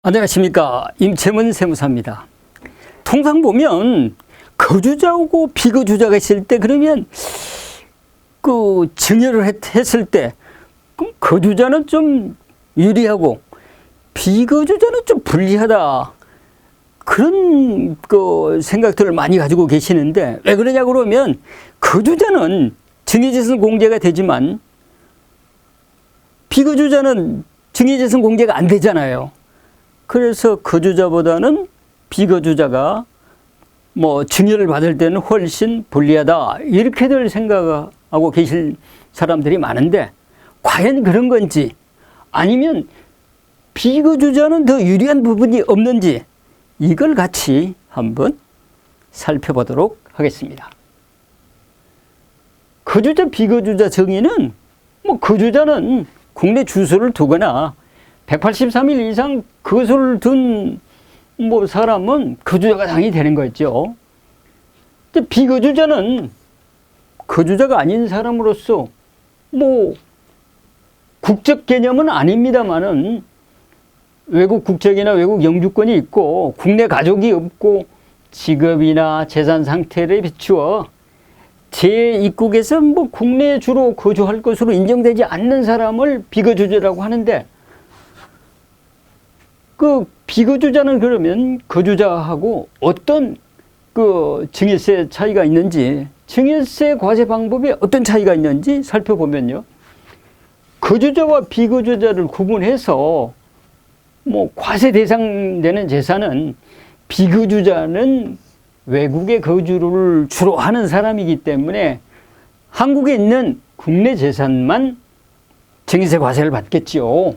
안녕하십니까. 임채문 세무사입니다. 통상 보면 거주자하고 비거주자가 있을 때 그러면 그 증여를 했을 때 거주자는 좀 유리하고 비거주자는 좀 불리하다. 그런 그 생각들을 많이 가지고 계시는데 왜 그러냐 그러면 거주자는 증여재산 공제가 되지만 비거주자는 증여재산 공제가 안 되잖아요. 그래서 거주자보다는 비거주자가 뭐 증여를 받을 때는 훨씬 불리하다 이렇게들 생각하고 계실 사람들이 많은데 과연 그런 건지 아니면 비거주자는 더 유리한 부분이 없는지 이걸 같이 한번 살펴보도록 하겠습니다. 거주자 비거주자 정의는 뭐 거주자는 국내 주소를 두거나 183일 이상 거소를 둔 뭐 사람은 거주자가 당연히 되는 거죠. 근데 비거주자는 거주자가 아닌 사람으로서 뭐 국적 개념은 아닙니다만은 외국 국적이나 외국 영주권이 있고 국내 가족이 없고 직업이나 재산 상태를 비추어 제2국에서 뭐 국내에 주로 거주할 것으로 인정되지 않는 사람을 비거주자라고 하는데 그 비거주자는 그러면 거주자하고 어떤 그 증여세 차이가 있는지 증여세 과세 방법에 어떤 차이가 있는지 살펴보면요. 거주자와 비거주자를 구분해서 뭐 과세 대상되는 재산은 비거주자는 외국에 거주를 주로 하는 사람이기 때문에 한국에 있는 국내 재산만 증여세 과세를 받겠지요.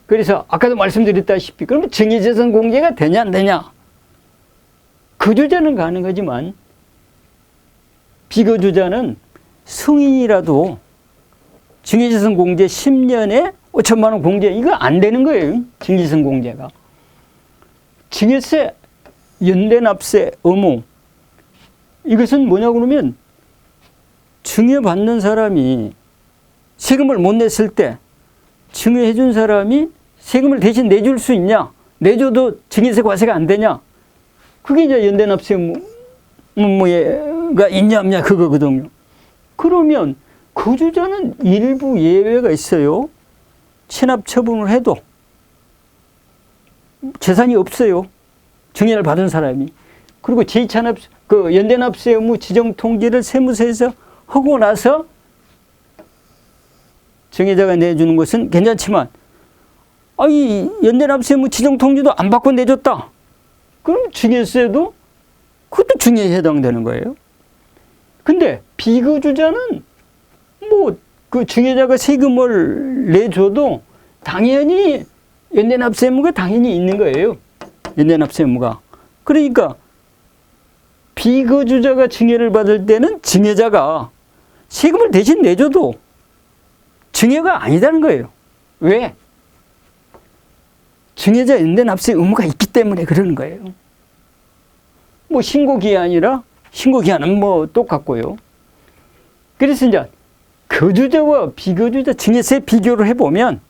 그래서 아까도 말씀드렸다시피 그러면 증여재산 공제가 되냐 안 되냐? 거주자는 가능하지만 비거주자는 성인이라도 증여재산 공제 10년에 5천만 원 공제 이거 안 되는 거예요. 증여재산 공제가. 증여세 연대납세 의무 이것은 뭐냐고 그러면 증여받는 사람이 세금을 못 냈을 때 증여해 준 사람이 세금을 대신 내줄 수 있냐? 내줘도 증여세 과세가 안 되냐? 그게 이제 연대납세 의무가 있냐 없냐 그거거든요. 그러면 거주자는 일부 예외가 있어요. 체납 처분을 해도 재산이 없어요. 증여를 받은 사람이. 그리고 제2차납 그 연대납세 의무 지정 통지를 세무서에서 하고 나서 증여자가 내주는 것은 괜찮지만 이 연대납세 의무 지정 통지도 안 받고 내줬다. 그럼 증여세도 그것도 증여에 해당되는 거예요. 근데 비거주자는 뭐 그 증여자가 세금을 내줘도 당연히 연대납세 의무가 당연히 있는 거예요. 연대납세 의무가. 그러니까 비거주자가 증여를 받을 때는 증여자가 세금을 대신 내줘도 증여가 아니다는 거예요. 왜? 증여자 연대납세 의무가 있기 때문에 그러는 거예요. 뭐 신고기한이라 신고기한은 뭐 똑같고요. 그래서 이제 거주자와 비거주자 증여세 비교를 해보면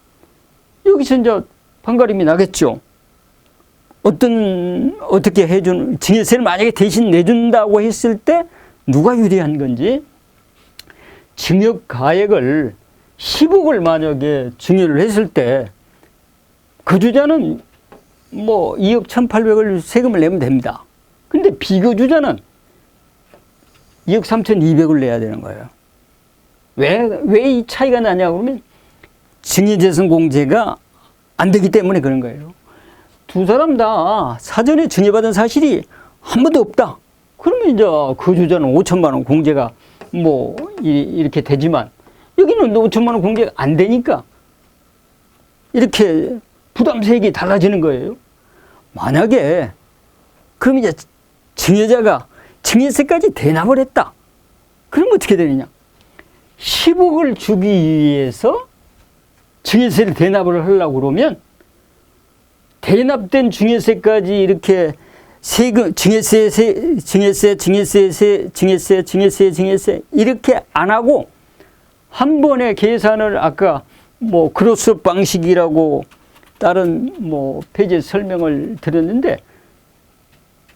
여기서 이제 판가름이 나겠죠. 어떻게 해준, 증여세를 만약에 대신 내준다고 했을 때 누가 유리한 건지 증여 가액을 10억을 만약에 증여를 했을 때 거주자는 뭐 2억 1,800을 세금을 내면 됩니다. 근데 비거주자는 2억 3,200을 내야 되는 거예요. 왜 이 차이가 나냐 그러면 증여재산 공제가 안 되기 때문에 그런 거예요. 두 사람 다 사전에 증여받은 사실이 한 번도 없다. 그러면 이제 거주자는 5천만 원 공제가 뭐 이렇게 되지만 여기는 5천만 원 공제가 안 되니까 이렇게 부담세액이 달라지는 거예요. 만약에 그럼 이제 증여자가 증여세까지 대납을 했다. 그럼 어떻게 되느냐? 10억을 주기 위해서 증여세를 대납을 하려고 그러면 대납된 증여세까지 이렇게 세금, 증여세 이렇게 안 하고 한 번에 계산을 아까 뭐 크로스 방식이라고 다른 뭐 페이지에 설명을 드렸는데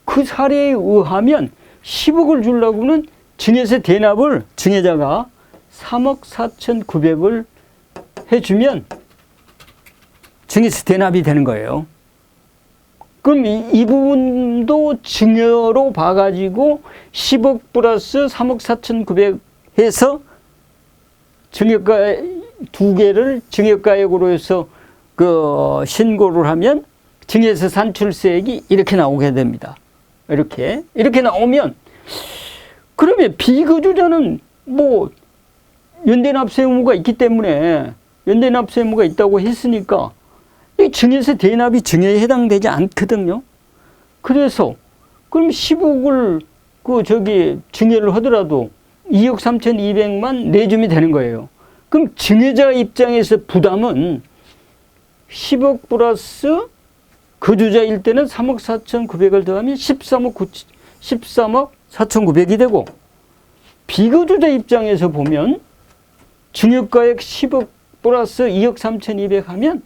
그 사례에 의하면 10억을 주려고는 증여세 대납을 증여자가 3억 4,900을 해주면 증여세 대납이 되는 거예요. 그럼 이 부분도 증여로 봐가지고 10억 플러스 3억 4,900 해서 증여가 두 개를 증여가액으로 해서 그 신고를 하면 증여세 산출세액이 이렇게 나오게 됩니다. 이렇게 나오면 그러면 비거주자는 뭐 연대납세 의무가 있기 때문에 연대납세 의무가 있다고 했으니까 이 증여세 대납이 증여에 해당되지 않거든요. 그래서 그럼 10억을 증여를 하더라도 2억 3,200만 내주면 되는 거예요. 그럼 증여자 입장에서 부담은 10억 플러스 거주자일 때는 3억 4,900을 더하면 13억 4,900이 되고 비거주자 입장에서 보면 증여가액 10억 플러스 2억 3,200 하면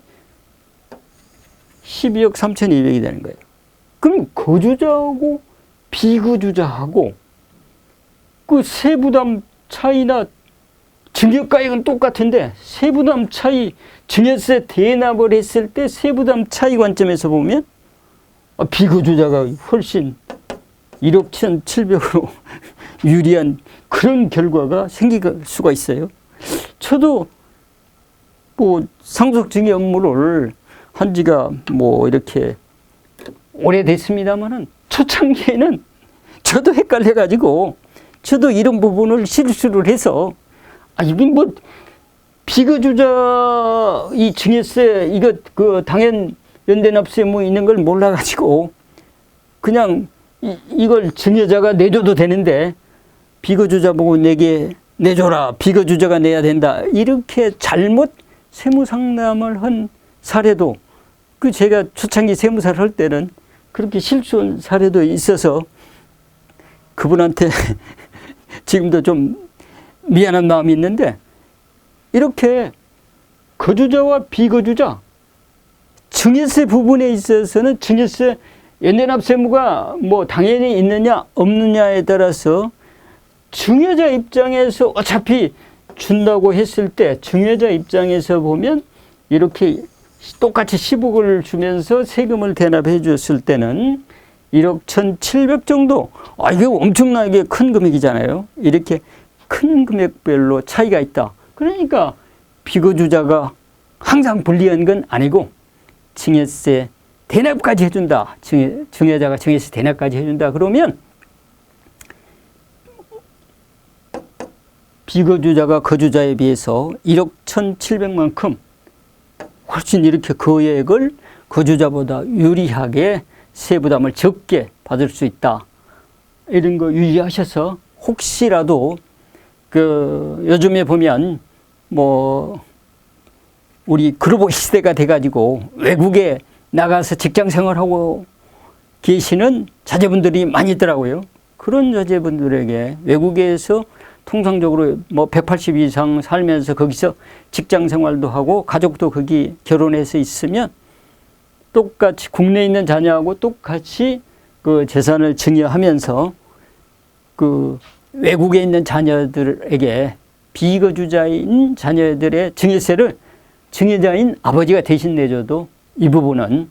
12억 3,200이 되는 거예요. 그럼 거주자하고 비거주자하고 그 세부담 차이나 증여가액은 똑같은데 세부담 차이, 증여세 대납을 했을 때 세부담 차이 관점에서 보면 비거주자가 훨씬 1억 1,700으로 유리한 그런 결과가 생길 수가 있어요. 저도 뭐 상속증여 업무를 한 지가 뭐 이렇게 오래됐습니다만은 초창기에는 저도 헷갈려가지고 저도 이런 부분을 실수를 해서 이게 뭐 비거주자 이 증여세 이거 그 당연 연대납세 뭐 있는 걸 몰라가지고 그냥 이걸 증여자가 내줘도 되는데 비거주자 보고 내게 내줘라 비거주자가 내야 된다 이렇게 잘못 세무상담을 한 사례도 그 제가 초창기 세무사를 할 때는 그렇게 실수한 사례도 있어서 그분한테 지금도 좀 미안한 마음이 있는데 이렇게 거주자와 비거주자 증여세 부분에 있어서는 증여세 연대납세 의무가 뭐 당연히 있느냐 없느냐에 따라서 증여자 입장에서 어차피 준다고 했을 때 증여자 입장에서 보면 이렇게 똑같이 10억을 주면서 세금을 대납해 줬을 때는 1억 1,700 정도 이게 엄청나게 큰 금액이잖아요. 이렇게 큰 금액별로 차이가 있다. 그러니까 비거주자가 항상 불리한 건 아니고 증여세 대납까지 해준다. 증여자가 증여세 대납까지 해준다. 그러면 비거주자가 거주자에 비해서 1억 1,700만큼 훨씬 이렇게 거액을 거주자보다 유리하게 세부담을 적게 받을 수 있다. 이런 거 유의하셔서 혹시라도 요즘에 보면 뭐 우리 글로벌 시대가 돼가지고 외국에 나가서 직장 생활하고 계시는 자제분들이 많이 있더라고요. 그런 자제분들에게 외국에서 통상적으로 뭐 180 이상 살면서 거기서 직장 생활도 하고 가족도 거기 결혼해서 있으면 똑같이 국내에 있는 자녀하고 똑같이 그 재산을 증여하면서 그 외국에 있는 자녀들에게 비거주자인 자녀들의 증여세를 증여자인 아버지가 대신 내줘도 이 부분은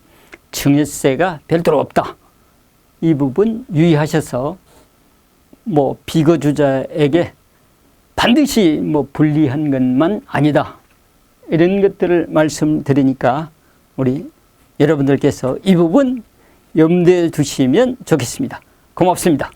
증여세가 별도로 없다. 이 부분 유의하셔서 뭐 비거주자에게 반드시 뭐 불리한 것만 아니다. 이런 것들을 말씀드리니까 우리 여러분들께서 이 부분 염두에 두시면 좋겠습니다. 고맙습니다.